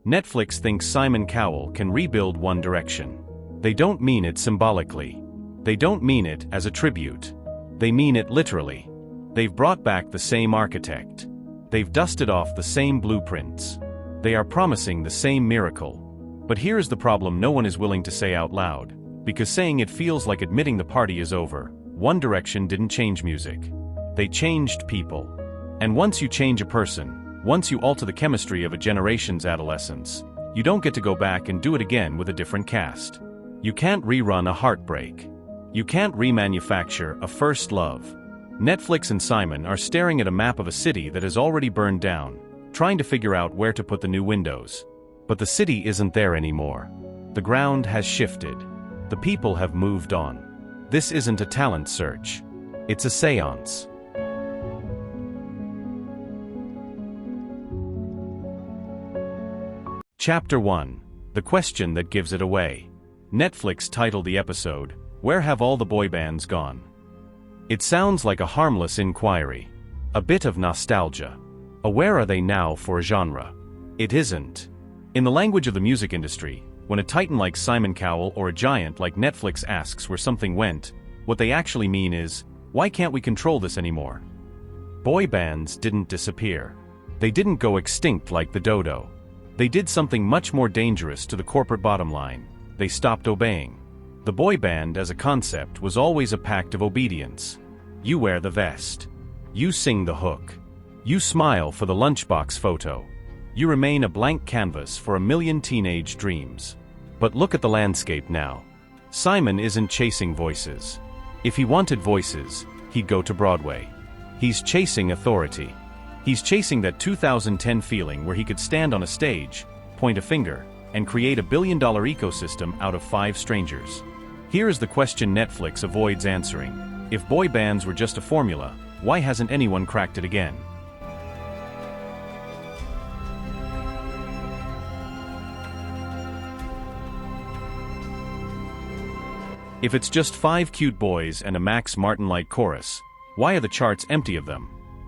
Netflix thinks Simon Cowell can rebuild One Direction. They don't mean it symbolically. They don't mean it as a tribute. They mean it literally. They've brought back the same architect. They've dusted off the same blueprints. They are promising the same miracle. But here's the problem no one is willing to say out loud, because saying it feels like admitting the party is over. One Direction didn't change music. They changed people. And once you change a person, once you alter the chemistry of a generation's adolescence, you don't get to go back and do it again with a different cast. You can't rerun a heartbreak. You can't remanufacture a first love. Netflix and Simon are staring at a map of a city that has already burned down, trying to figure out where to put the new windows. But the city isn't there anymore. The ground has shifted. The people have moved on. This isn't a talent search. It's a séance. Chapter 1. The question that gives it away. Netflix titled the episode, "Where Have All the Boy Bands Gone?" It sounds like a harmless inquiry. A bit of nostalgia. Where are they now for a genre? It isn't. In the language of the music industry, when a titan like Simon Cowell or a giant like Netflix asks where something went, what they actually mean is, why can't we control this anymore? Boy bands didn't disappear. They didn't go extinct like the dodo. They did something much more dangerous to the corporate bottom line. They stopped obeying. The boy band as a concept was always a pact of obedience. You wear the vest. You sing the hook. You smile for the lunchbox photo. You remain a blank canvas for a million teenage dreams. But look at the landscape now. Simon isn't chasing voices. If he wanted voices, he'd go to Broadway. He's chasing authority. He's chasing that 2010 feeling where he could stand on a stage, point a finger, and create a billion-dollar ecosystem out of 5 strangers. Here is the question Netflix avoids answering. If boy bands were just a formula, why hasn't anyone cracked it again? If it's just 5 cute boys and a Max Martin-like chorus, why are the charts empty of them?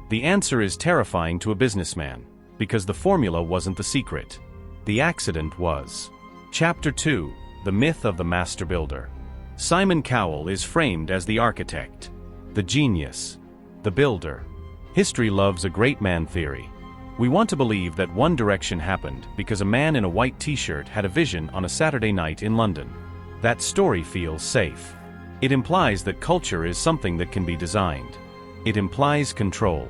The answer is terrifying to a businessman, because the formula wasn't the secret. The accident was. Chapter 2. The Myth of the Master Builder. Simon Cowell is framed as the architect, the genius, the builder. History loves a great man theory. We want to believe that One Direction happened because a man in a white t-shirt had a vision on a Saturday night in London. That story feels safe. It implies that culture is something that can be designed. It implies control.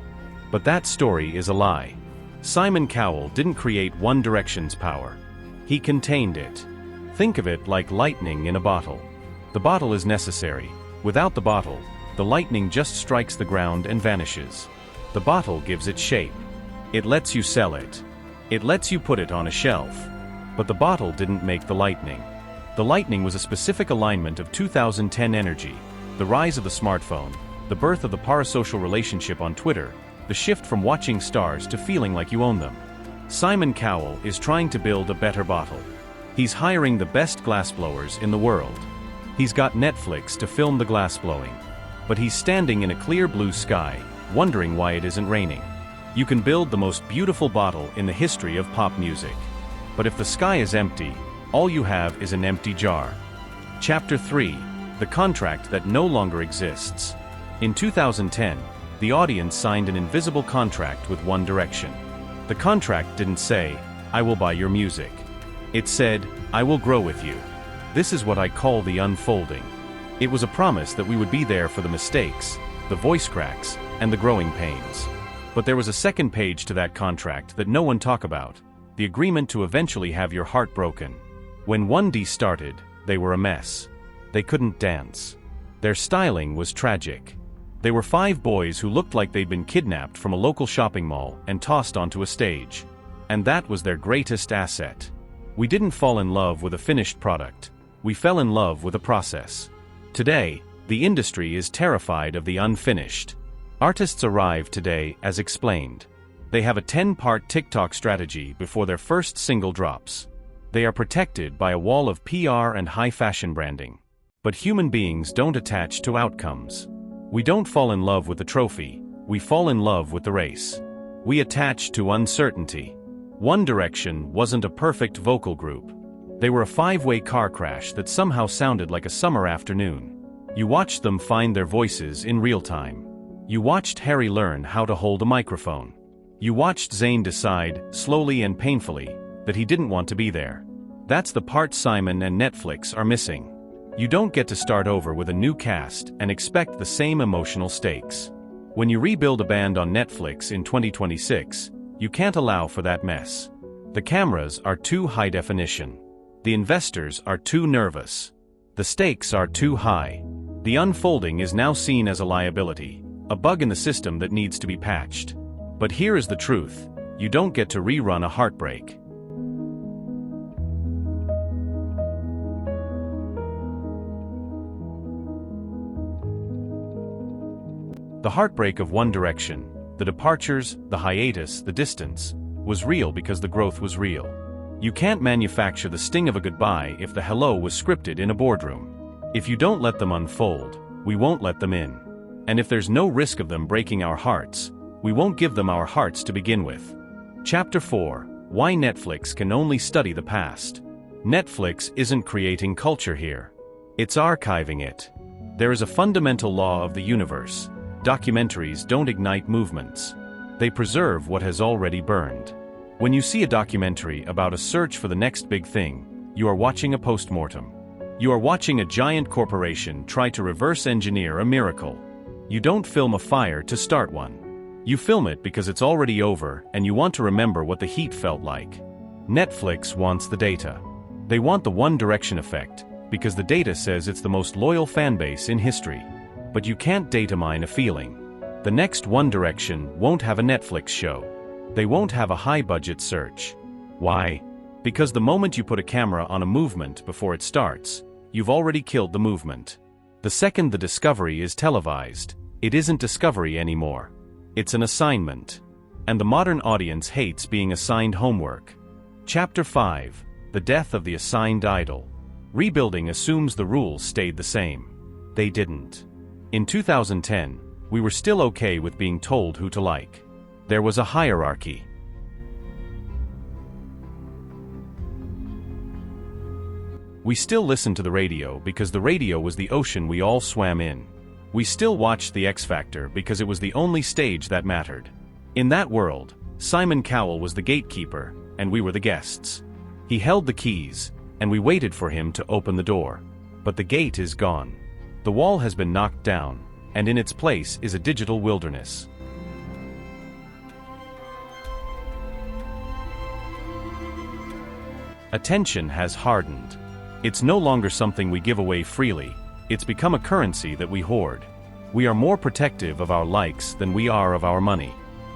But that story is a lie. Simon Cowell didn't create One Direction's power. He contained it. Think of it like lightning in a bottle. The bottle is necessary. Without the bottle, the lightning just strikes the ground and vanishes. The bottle gives it shape. It lets you sell it. It lets you put it on a shelf. But the bottle didn't make the lightning. The lightning was a specific alignment of 2010 energy, the rise of the smartphone, the birth of the parasocial relationship on Twitter, the shift from watching stars to feeling like you own them. Simon Cowell is trying to build a better bottle. He's hiring the best glassblowers in the world. He's got Netflix to film the glassblowing. But he's standing in a clear blue sky, wondering why it isn't raining. You can build the most beautiful bottle in the history of pop music. But if the sky is empty, all you have is an empty jar. Chapter 3. The Contract That No Longer Exists. In 2010, the audience signed an invisible contract with One Direction. The contract didn't say, "I will buy your music." It said, "I will grow with you." This is what I call the unfolding. It was a promise that we would be there for the mistakes, the voice cracks, and the growing pains. But there was a second page to that contract that no one talked about, the agreement to eventually have your heart broken. When 1D started, they were a mess. They couldn't dance. Their styling was tragic. They were 5 boys who looked like they'd been kidnapped from a local shopping mall and tossed onto a stage. And that was their greatest asset. We didn't fall in love with a finished product. We fell in love with a process. Today, the industry is terrified of the unfinished. Artists arrive today as explained. They have a 10-part TikTok strategy before their first single drops. They are protected by a wall of PR and high-fashion branding. But human beings don't attach to outcomes. We don't fall in love with the trophy, we fall in love with the race. We attach to uncertainty. One Direction wasn't a perfect vocal group. They were a five-way car crash that somehow sounded like a summer afternoon. You watched them find their voices in real time. You watched Harry learn how to hold a microphone. You watched Zayn decide, slowly and painfully, that he didn't want to be there. That's the part Simon and Netflix are missing. You don't get to start over with a new cast and expect the same emotional stakes. When you rebuild a band on Netflix in 2026, you can't allow for that mess. The cameras are too high definition. The investors are too nervous. The stakes are too high. The unfolding is now seen as a liability, a bug in the system that needs to be patched. But here is the truth: you don't get to rerun a heartbreak. The heartbreak of One Direction, the departures, the hiatus, the distance, was real because the growth was real. You can't manufacture the sting of a goodbye if the hello was scripted in a boardroom. If you don't let them unfold, we won't let them in. And if there's no risk of them breaking our hearts, we won't give them our hearts to begin with. Chapter 4: Why Netflix Can Only Study the Past. Netflix isn't creating culture here. It's archiving it. There is a fundamental law of the universe. Documentaries don't ignite movements. They preserve what has already burned. When you see a documentary about a search for the next big thing, you are watching a postmortem. You are watching a giant corporation try to reverse engineer a miracle. You don't film a fire to start one. You film it because it's already over and you want to remember what the heat felt like. Netflix wants the data. They want the One Direction effect, because the data says it's the most loyal fanbase in history. But you can't data mine a feeling. The next One Direction won't have a Netflix show. They won't have a high-budget search. Why? Because the moment you put a camera on a movement before it starts, you've already killed the movement. The second the discovery is televised, it isn't discovery anymore. It's an assignment. And the modern audience hates being assigned homework. Chapter 5: The Death of the Assigned Idol. Rebuilding assumes the rules stayed the same. They didn't. In 2010, we were still okay with being told who to like. There was a hierarchy. We still listened to the radio because the radio was the ocean we all swam in. We still watched The X Factor because it was the only stage that mattered. In that world, Simon Cowell was the gatekeeper, and we were the guests. He held the keys, and we waited for him to open the door. But the gate is gone. The wall has been knocked down, and in its place is a digital wilderness. Attention has hardened. It's no longer something we give away freely. It's become a currency that we hoard. We are more protective of our likes than we are of our money.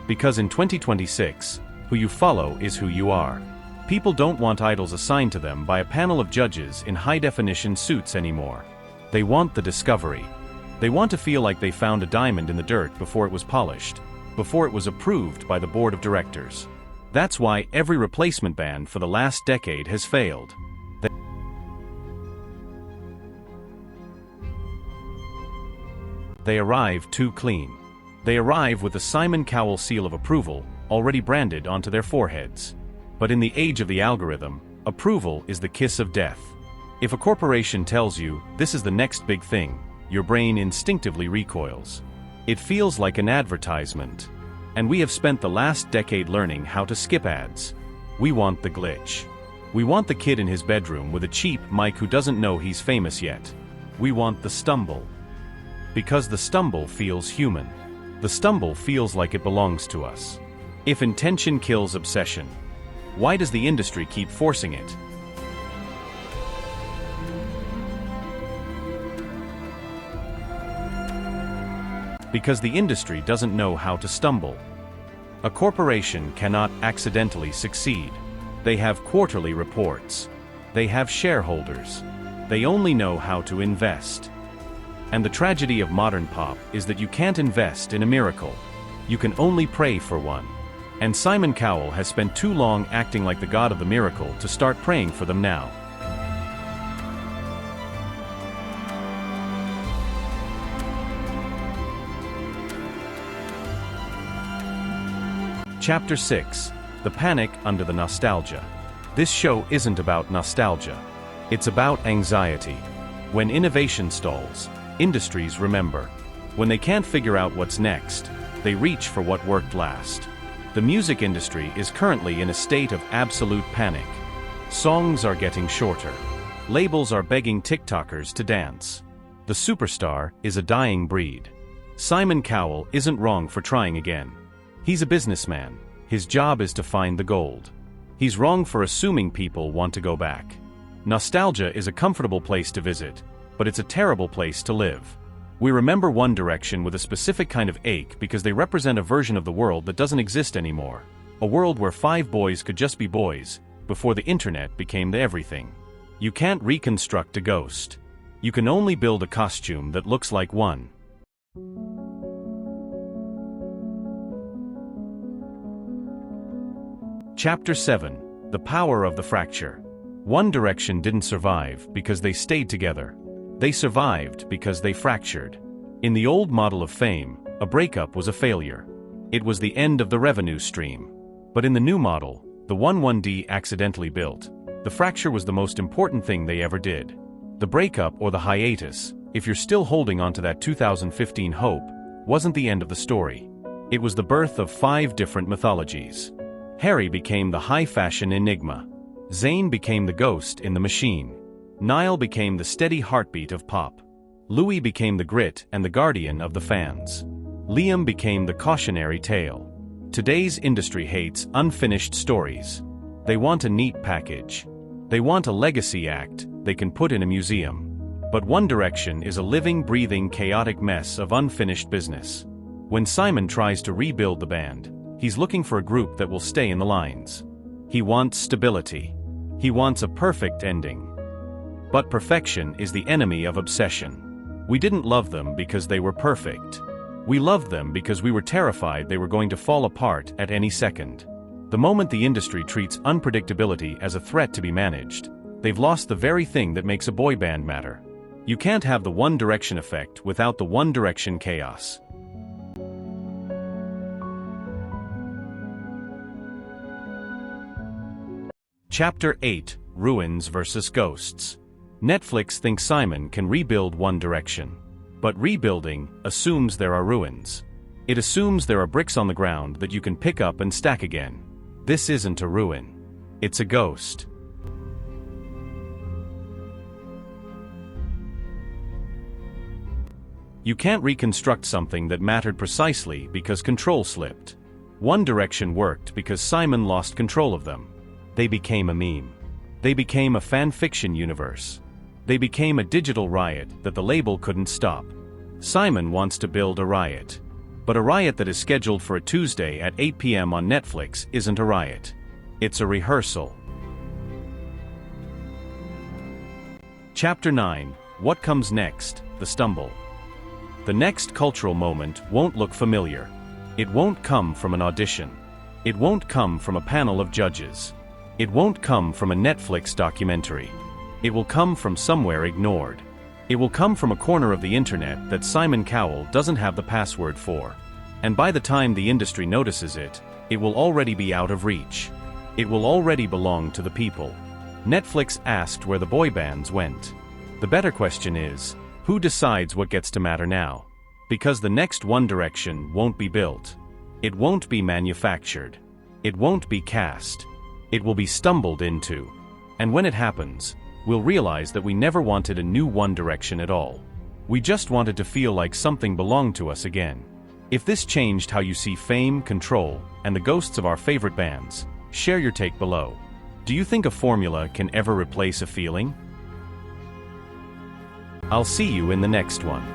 Because in 2026, who you follow is who you are. People don't want idols assigned to them by a panel of judges in high-definition suits anymore. They want the discovery. They want to feel like they found a diamond in the dirt before it was polished, before it was approved by the board of directors. That's why every replacement band for the last decade has failed. They arrive too clean. They arrive with the Simon Cowell seal of approval already branded onto their foreheads. But in the age of the algorithm, approval is the kiss of death. If a corporation tells you, this is the next big thing, your brain instinctively recoils. It feels like an advertisement. And we have spent the last decade learning how to skip ads. We want the glitch. We want the kid in his bedroom with a cheap mic who doesn't know he's famous yet. We want the stumble. Because the stumble feels human. The stumble feels like it belongs to us. If intention kills obsession, why does the industry keep forcing it? Because the industry doesn't know how to stumble. A corporation cannot accidentally succeed. They have quarterly reports. They have shareholders. They only know how to invest. And the tragedy of modern pop is that you can't invest in a miracle. You can only pray for one. And Simon Cowell has spent too long acting like the god of the miracle to start praying for them now. Chapter 6: The panic under the nostalgia. This show isn't about nostalgia. It's about anxiety. When innovation stalls, industries remember. When they can't figure out what's next, they reach for what worked last. The music industry is currently in a state of absolute panic. Songs are getting shorter. Labels are begging TikTokers to dance. The superstar is a dying breed. Simon Cowell isn't wrong for trying again. He's a businessman. His job is to find the gold. He's wrong for assuming people want to go back. Nostalgia is a comfortable place to visit, but it's a terrible place to live. We remember One Direction with a specific kind of ache because they represent a version of the world that doesn't exist anymore. A world where 5 boys could just be boys, before the internet became the everything. You can't reconstruct a ghost. You can only build a costume that looks like one. Chapter 7. The Power of the Fracture. One Direction didn't survive because they stayed together. They survived because they fractured. In the old model of fame, a breakup was a failure. It was the end of the revenue stream. But in the new model, the 1D accidentally built, the fracture was the most important thing they ever did. The breakup or the hiatus, if you're still holding on to that 2015 hope, wasn't the end of the story. It was the birth of 5 different mythologies. Harry became the high-fashion enigma. Zayn became the ghost in the machine. Niall became the steady heartbeat of pop. Louis became the grit and the guardian of the fans. Liam became the cautionary tale. Today's industry hates unfinished stories. They want a neat package. They want a legacy act they can put in a museum. But One Direction is a living, breathing, chaotic mess of unfinished business. When Simon tries to rebuild the band, he's looking for a group that will stay in the lines. He wants stability. He wants a perfect ending. But perfection is the enemy of obsession. We didn't love them because they were perfect. We loved them because we were terrified they were going to fall apart at any second. The moment the industry treats unpredictability as a threat to be managed, they've lost the very thing that makes a boy band matter. You can't have the One Direction effect without the One Direction chaos. Chapter 8. Ruins versus Ghosts. Netflix thinks Simon can rebuild One Direction. But rebuilding assumes there are ruins. It assumes there are bricks on the ground that you can pick up and stack again. This isn't a ruin. It's a ghost. You can't reconstruct something that mattered precisely because control slipped. One Direction worked because Simon lost control of them. They became a meme. They became a fan fiction universe. They became a digital riot that the label couldn't stop. Simon wants to build a riot. But a riot that is scheduled for a Tuesday at 8 p.m. on Netflix isn't a riot. It's a rehearsal. Chapter 9. What comes next? The stumble. The next cultural moment won't look familiar. It won't come from an audition. It won't come from a panel of judges. It won't come from a Netflix documentary. It will come from somewhere ignored. It will come from a corner of the internet that Simon Cowell doesn't have the password for. And by the time the industry notices it, it will already be out of reach. It will already belong to the people. Netflix asked where the boy bands went. The better question is, who decides what gets to matter now? Because the next One Direction won't be built. It won't be manufactured. It won't be cast. It will be stumbled into. And when it happens, we'll realize that we never wanted a new One Direction at all. We just wanted to feel like something belonged to us again. If this changed how you see fame, control, and the ghosts of our favorite bands, share your take below. Do you think a formula can ever replace a feeling? I'll see you in the next one.